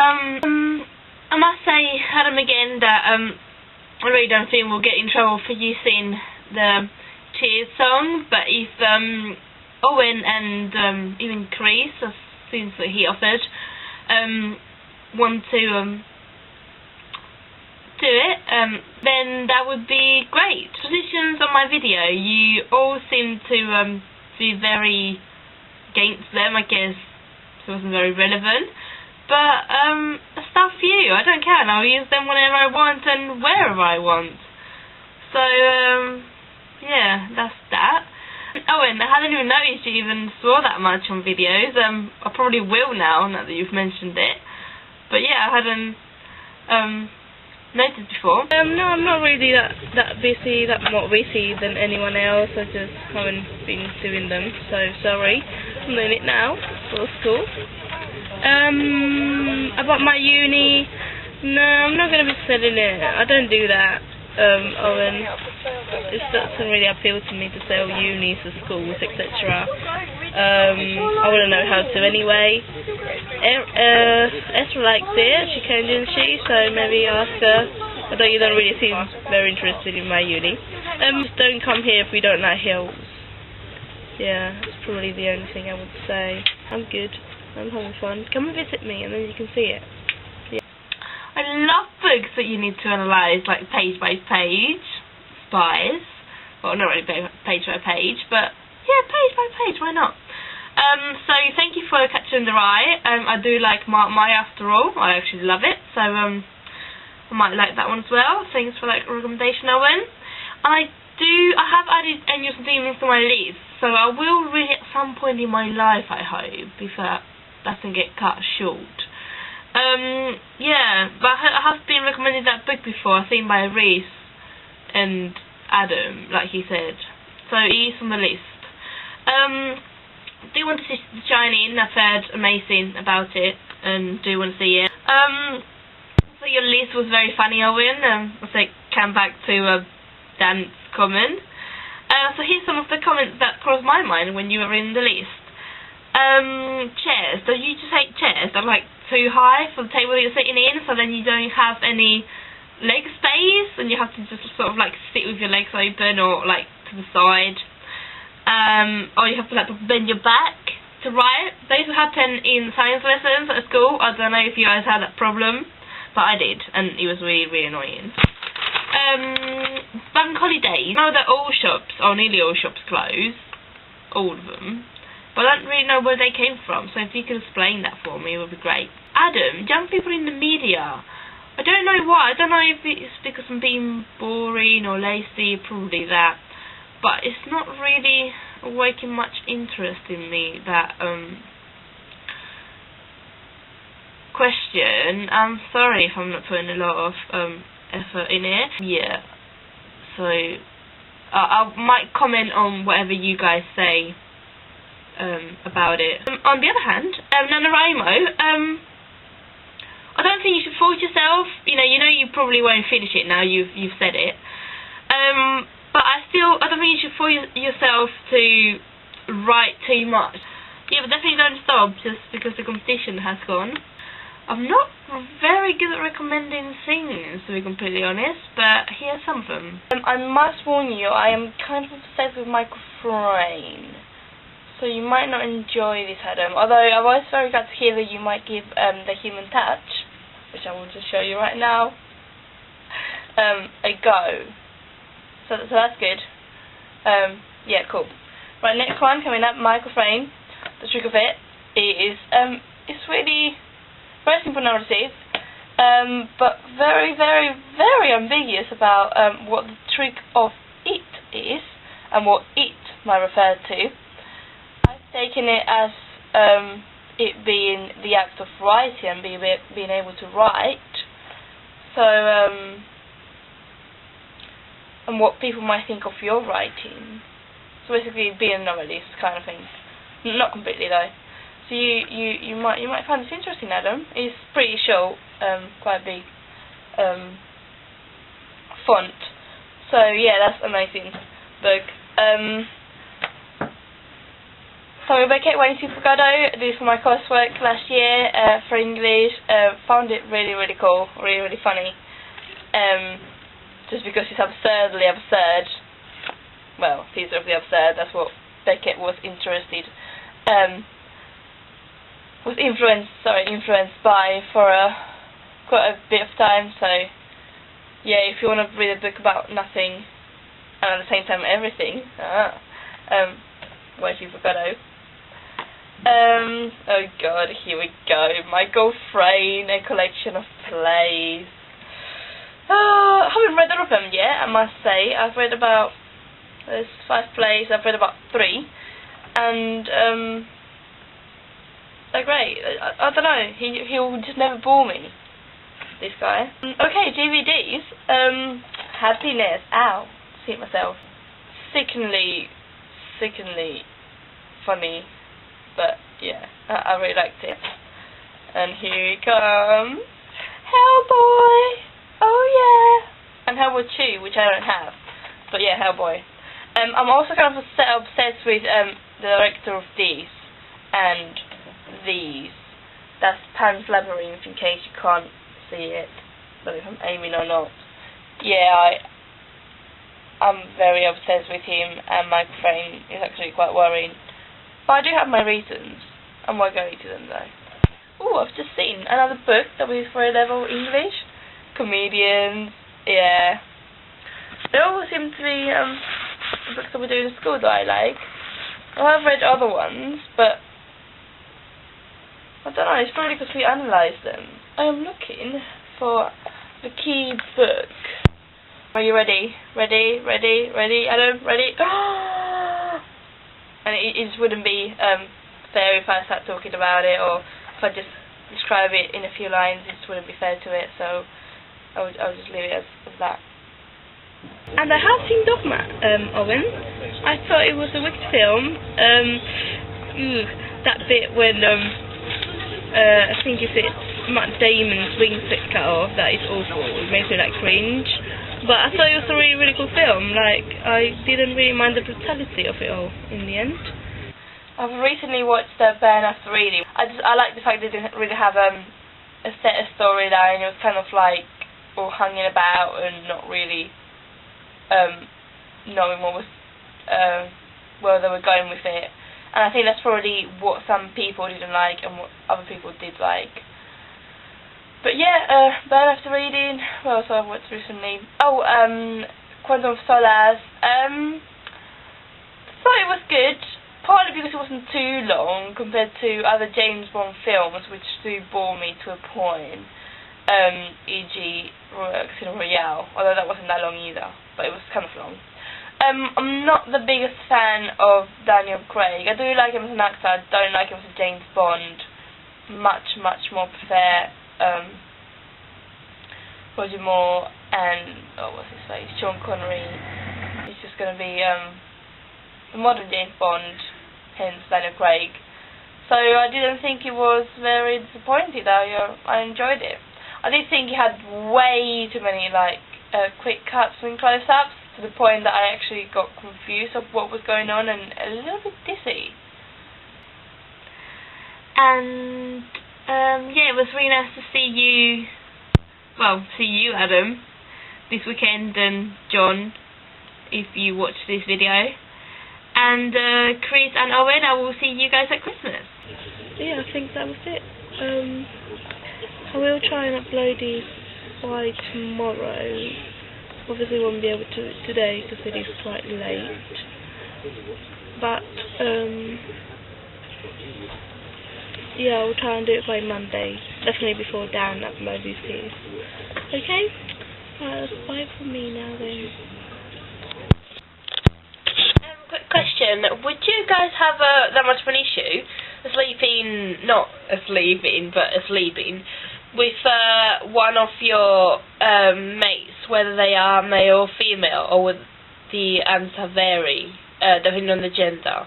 I must say, Adam, again, that I really don't think we'll get in trouble for using the Cheers song, but if Owen and even Chris, as soon as he offered, want to do it, then that would be great. Positions on my video, you all seem to be very against them. I guess it wasn't very relevant, but stuff you, I don't care, and I'll use them whenever I want and wherever I want. So yeah, that's that. Oh, and I hadn't even noticed you even saw that much on videos. I probably will now that you've mentioned it, but yeah, I hadn't noticed before. No, I'm not really that busy, that more busy than anyone else. I just haven't been doing them, so sorry. I'm doing it now, so it's cool. About my uni, no, I'm not going to be selling it. I don't do that, Owen. It doesn't really appeal to me to sell unis or schools, etc. I wouldn't know how to anyway. Esther likes it, she can, didn't she? So maybe ask her. Although you don't really seem very interested in my uni. Just don't come here if we don't like hills. Yeah, that's probably the only thing I would say. I'm good. I'm having fun. Come and visit me and then you can see it. Yeah. I love books that you need to analyse, like page by page. Spies. Well, not really page by page, but yeah, page by page, why not? So thank you for catching the eye. I do like my after all. I actually love it, so I might like that one as well. Thanks for that recommendation, Owen. I have added Annuals and Demons to my list, so I will read it at some point in my life, I hope, if that doesn't get cut short. Yeah, but I have been recommended that book before, I think by Reese and Adam, like he said. So it is on the list. Do want to see The Shining. I've heard amazing about it and do want to see it. So your list was very funny, Owen. As I came back to Dan's comment. So here's some of the comments that crossed my mind when you were in the list. Chairs. So you just hate chairs? They're like too high for the table that you're sitting in, so then you don't have any leg space and you have to just sort of like sit with your legs open or like to the side. Or you have to like bend your back to write. Those who happen in science lessons at school, I don't know if you guys had that problem, but I did, and it was really, really annoying. Bank holidays. I know that all shops, or nearly all shops, close. All of them. But I don't really know where they came from, so if you could explain that for me, it would be great. Adam, young people in the media. I don't know why. I don't know if it's because I'm being boring or lazy, probably that. But it's not really awakening much interest in me, that question. I'm sorry if I'm not putting a lot of effort in it. Yeah. So I might comment on whatever you guys say about it. On the other hand, NaNoWriMo, I don't think you should force yourself. You know you probably won't finish it now. You've said it. But I don't think you should force yourself to write too much. Yeah, but definitely don't stop just because the competition has gone. I'm not very good at recommending things, to be completely honest, but here's some of them. I must warn you, I am kind of obsessed with microphone, so you might not enjoy this, Adam. Although I was very glad to hear that you might give the human touch, which I will just show you right now, a go. So that's good. Yeah, cool. Right, next one coming up, microphone. The trick of it is it's really very simple narrative, but very, very, very ambiguous about what the trick of it is and what it might refer to. I've taken it as it being the act of writing and being able to write. So and what people might think of your writing. So basically being a novelist kind of thing. Not completely though. So you might find this interesting, Adam. It's pretty short, quite big font. So yeah, that's amazing book. So I'm Beckett, waiting for Godot. This was my coursework last year for English. Found it really, really cool, really, really funny. Just because it's absurdly absurd. Well, Theatre of the Absurd, that's what Beckett was interested. Was influenced by for quite a bit of time. So yeah, if you want to read a book about nothing and at the same time everything, waiting for Godot. Oh god, here we go. Michael Frayn, A Collection of Plays. I haven't read all of them yet, I must say. I've read about, there's 5 plays, I've read about 3. And, they're great. I don't know, he'll just never bore me, this guy. Okay, DVDs. Happiness. Ow, see it myself. Sickeningly funny. But yeah, I really liked it. And here he comes. Hellboy! Oh yeah! And Hellboy 2, which I don't have. But yeah, Hellboy. I'm also kind of obsessed with the director of these and these. That's Pan's Labyrinth, in case you can't see it. But if I'm aiming or not. Yeah, I'm very obsessed with him, and my friend is actually quite worrying. But I do have my reasons. I won't go into them though. Oh, I've just seen another book that was for A-level English. Comedians, yeah. They all seem to be books that we do in school that I like. I have read other ones, but I don't know, it's probably because we analyse them. I am looking for the key book. Are you ready? Ready? Adam, ready? And it just wouldn't be fair if I start talking about it, or if I just describe it in a few lines. It just wouldn't be fair to it, so I'll just leave it as that. And I have seen Dogma, Owen. I thought it was a wicked film. That bit when I think it's Matt Damon's wings get cut off, that is awful. It makes me like cringe. But I thought it was a really, really cool film. Like, I didn't really mind the brutality of it all in the end. I've recently watched Burn After Reading. I like the fact that it didn't really have a set storyline. It was kind of like all hanging about and not really knowing what was where they were going with it. And I think that's probably what some people didn't like and what other people did like. But yeah, Burn After Reading. What else have I watched recently? Oh, Quantum of Solace. Thought it was good, partly because it wasn't too long compared to other James Bond films, which do bore me to a point. E.g. Casino Royale, although that wasn't that long either, but it was kind of long. I'm not the biggest fan of Daniel Craig. I do like him as an actor, I don't like him as a James Bond. Much more prefer Roger Moore and what's his face, Sean Connery. He's just going to be the modern James Bond, hence Daniel Craig. So I didn't think it was very disappointed. I enjoyed it. I did think he had way too many quick cuts and close-ups, to the point that I actually got confused of what was going on and a little bit dizzy. And yeah, it was really nice to see you, Adam, this weekend, and John, if you watch this video. And Chris and Owen, I will see you guys at Christmas. Yeah, I think that was it. I will try and upload these by tomorrow. Obviously won't be able to do it today because it is quite late. But yeah, I'll try and do it by Monday. Definitely before Dan uploads these piece. Okay? That's bye from me now then. Quick question. Would you guys have that much of an issue sleeping with one of your mates, whether they are male or female, or would the answer vary depending on the gender?